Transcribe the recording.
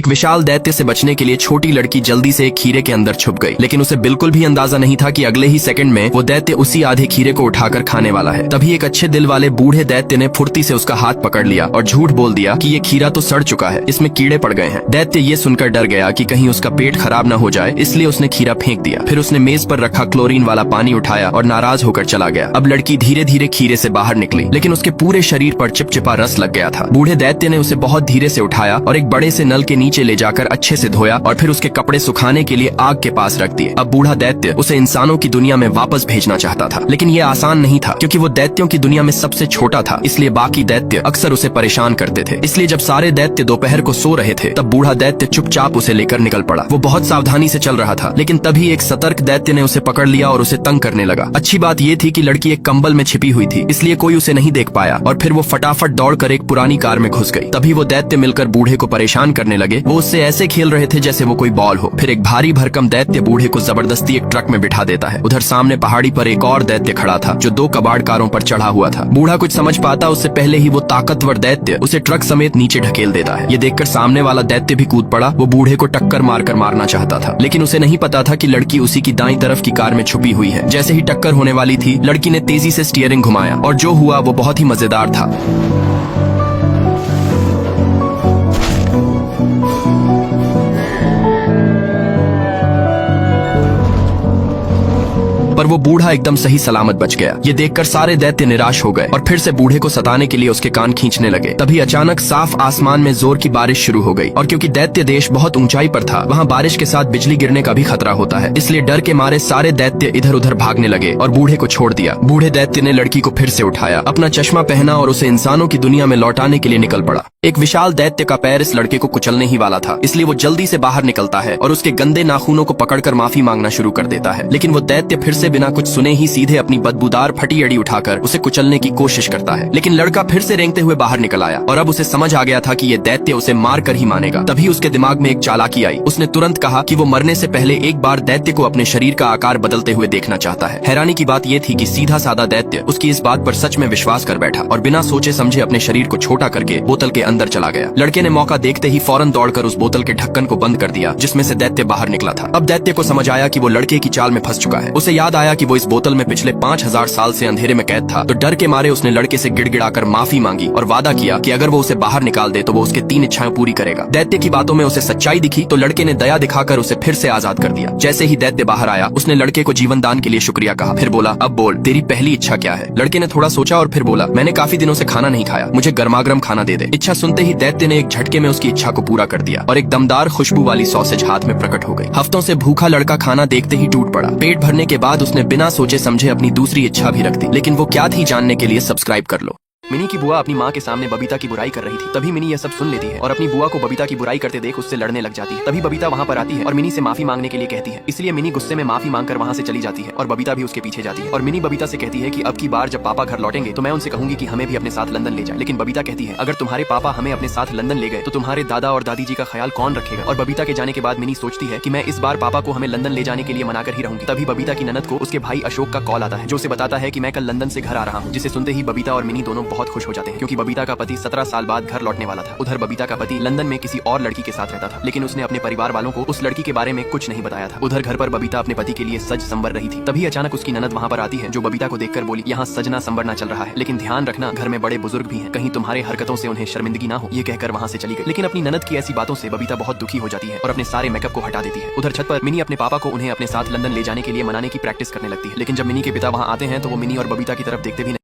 एक विशाल दैत्य से बचने के लिए छोटी लड़की जल्दी से एक खीरे के अंदर छुप गई, लेकिन उसे बिल्कुल भी अंदाजा नहीं था कि अगले ही सेकंड में वो दैत्य उसी आधे खीरे को उठाकर खाने वाला है। तभी एक अच्छे दिल वाले बूढ़े दैत्य ने फुर्ती से उसका हाथ पकड़ लिया और झूठ बोल दिया कि ये खीरा तो सड़ चुका है, इसमें कीड़े पड़ गए हैं। दैत्य ये सुनकर डर गया कि कहीं उसका पेट खराब न हो जाए, इसलिए उसने खीरा फेंक दिया। फिर उसने मेज पर रखा क्लोरीन वाला पानी उठाया और नाराज होकर चला गया। अब लड़की धीरे धीरे खीरे से बाहर निकली, लेकिन उसके पूरे शरीर पर चिपचिपा रस लग गया था। बूढ़े दैत्य ने उसे बहुत धीरे से उठाया और एक बड़े से नल के नीचे ले जाकर अच्छे से धोया और फिर उसके कपड़े सुखाने के लिए आग के पास रख दिए। अब बूढ़ा दैत्य उसे इंसानों की दुनिया में वापस भेजना चाहता था, लेकिन ये आसान नहीं था क्योंकि वो दैत्यों की दुनिया में सबसे छोटा था, इसलिए बाकी दैत्य अक्सर उसे परेशान करते थे। इसलिए जब सारे दैत्य दोपहर को सो रहे थे तब बूढ़ा दैत्य चुपचाप उसे लेकर निकल पड़ा। वो बहुत सावधानी से चल रहा था, लेकिन तभी एक सतर्क दैत्य ने उसे पकड़ लिया और उसे तंग करने लगा। अच्छी बात ये थी कि लड़की एक कंबल में छिपी हुई थी, इसलिए कोई उसे नहीं देख पाया और फिर वो फटाफट दौड़कर एक पुरानी कार में घुस गई। तभी वो दैत्य मिलकर बूढ़े को परेशान करने लगे। वो उससे ऐसे खेल रहे थे जैसे वो कोई बॉल हो। फिर एक भारी भरकम दैत्य बूढ़े को जबरदस्ती एक ट्रक में बिठा देता है। उधर सामने पहाड़ी पर एक और दैत्य खड़ा था जो 2 कबाड़ कारों पर चढ़ा हुआ था। बूढ़ा कुछ समझ पाता उससे पहले ही वो ताकतवर दैत्य उसे ट्रक समेत नीचे ढकेल देता है। ये देखकर सामने वाला दैत्य भी कूद पड़ा। वो बूढ़े को टक्कर मारकर मारना चाहता था, लेकिन उसे नहीं पता था कि लड़की उसी की दाईं तरफ की कार में छुपी हुई है। जैसे ही टक्कर होने वाली थी, लड़की ने तेजी से स्टीयरिंग घुमाया और जो हुआ वो बहुत ही मजेदार था। पर वो बूढ़ा एकदम सही सलामत बच गया। ये देखकर सारे दैत्य निराश हो गए और फिर से बूढ़े को सताने के लिए उसके कान खींचने लगे। तभी अचानक साफ आसमान में जोर की बारिश शुरू हो गई और क्योंकि दैत्य देश बहुत ऊंचाई पर था, वहाँ बारिश के साथ बिजली गिरने का भी खतरा होता है, इसलिए डर के मारे सारे दैत्य इधर उधर भागने लगे और बूढ़े को छोड़ दिया। बूढ़े दैत्य ने लड़की को फिर से उठाया, अपना चश्मा पहना और उसे इंसानों की दुनिया में लौटाने के लिए निकल पड़ा। एक विशाल दैत्य का पैर इस लड़के को कुचलने ही वाला था, इसलिए वो जल्दी से बाहर निकलता है और उसके गंदे नाखूनों को पकड़कर माफी मांगना शुरू कर देता है। लेकिन वो दैत्य फिर से बिना कुछ सुने ही सीधे अपनी बदबूदार फटी अड़ी उठाकर उसे कुचलने की कोशिश करता है। लेकिन लड़का फिर से रेंगते हुए बाहर निकल आया और अब उसे समझ आ गया था कि ये दैत्य उसे मार कर ही मानेगा। तभी उसके दिमाग में एक चालाकी आई। उसने तुरंत कहा कि वो मरने से पहले एक बार दैत्य को अपने शरीर का आकार बदलते हुए देखना चाहता है। हैरानी की बात यह थी कि सीधा साधा दैत्य उसकी इस बात पर सच में विश्वास कर बैठा और बिना सोचे समझे अपने शरीर को छोटा करके बोतल के अंदर चला गया। लड़के ने मौका देखते ही फौरन दौड़कर उस बोतल के ढक्कन को बंद कर दिया जिसमें से दैत्य बाहर निकला था। अब दैत्य को समझ आया कि वो लड़के की चाल में फंस चुका है। उसे याद आया कि वो इस बोतल में पिछले 5000 साल से अंधेरे में कैद था, तो डर के मारे उसने लड़के से गिड़गिड़ाकर माफी मांगी और वादा किया कि अगर वो उसे बाहर निकाल दे तो वो उसके 3 इच्छाएं पूरी करेगा। दैत्य की बातों में उसे सच्चाई दिखी तो लड़के ने दया दिखाकर उसे फिर से आजाद कर दिया। जैसे ही दैत्य बाहर आया, उसने लड़के को जीवन दान के लिए शुक्रिया कहा। फिर बोला, अब बोल तेरी पहली इच्छा क्या है? लड़के ने थोड़ा सोचा और फिर बोला, मैंने काफी दिनों से खाना नहीं खाया, मुझे गर्मागर्म खाना दे दे। इच्छा सुनते ही दैत्य ने एक झटके में उसकी इच्छा को पूरा कर दिया और एक दमदार खुशबू वाली सॉसेज हाथ में प्रकट हो गई। हफ्तों से भूखा लड़का खाना देखते ही टूट पड़ा। पेट भरने के बाद उसने बिना सोचे समझे अपनी दूसरी इच्छा भी रख दी। लेकिन वो क्या थी जानने के लिए सब्सक्राइब कर लो। मिनी की बुआ अपनी माँ के सामने बबीता की बुराई कर रही थी। तभी मिनी यह सब सुन लेती है और अपनी बुआ को बबीता की बुराई करते देख उससे लड़ने लग जाती है। तभी बबीता वहाँ पर आती है और मिनी से माफी मांगने के लिए कहती है। इसलिए मिनी गुस्से में माफी मांगकर वहाँ से चली जाती है और बबीता भी उसके पीछे जाती है। और मिनी बबीता से कहती है कि अब की बार जब पापा घर लौटेंगे तो मैं उनसे कहूंगी कि हमें भी अपने साथ लंदन ले जाए। लेकिन बबीता कहती है, अगर तुम्हारे पापा हमें अपने साथ लंदन ले गए तो तुम्हारे दादा और दादी जी का ख्याल कौन रखेगा? और बबीता के जाने के बाद मिनी सोचती है कि मैं इस बार पापा को हमें लंदन ले जाने के लिए मनाकर ही रहूंगी। तभी बबीता की ननद को उसके भाई अशोक का कॉल आता है जो उसे बताता है कि मैं कल लंदन से घर आ रहा हूँ, जिसे सुनते ही बबीता और मिनी दोनों बहुत खुश हो जाते हैं क्योंकि बबीता का पति 17 साल बाद घर लौटने वाला था। उधर बबीता का पति लंदन में किसी और लड़की के साथ रहता था, लेकिन उसने अपने परिवार वालों को उस लड़की के बारे में कुछ नहीं बताया था। उधर घर पर बबीता अपने पति के लिए सज संवर रही थी। तभी अचानक उसकी ननद वहाँ पर आती है जो बबीता को देखकर बोली, यहाँ सजना संवरना चल रहा है, लेकिन ध्यान रखना घर में बड़े बुजुर्ग भी हैं, कहीं तुम्हारे हरकतों से उन्हें शर्मिंदगी ना हो। ये कहकर वहाँ से चली गई। लेकिन अपनी ननद की ऐसी बातों से बबीता बहुत दुखी हो जाती है और अपने सारे मेकअप को हटा देती है। उधर छत पर मिनी अपने पापा को उन्हें अपने साथ लंदन ले जाने के लिए मनाने की प्रैक्टिस करने लगती है। लेकिन जब मिनी के पिता वहाँ आते हैं तो वो मिनी और बबीता की तरफ देखते भी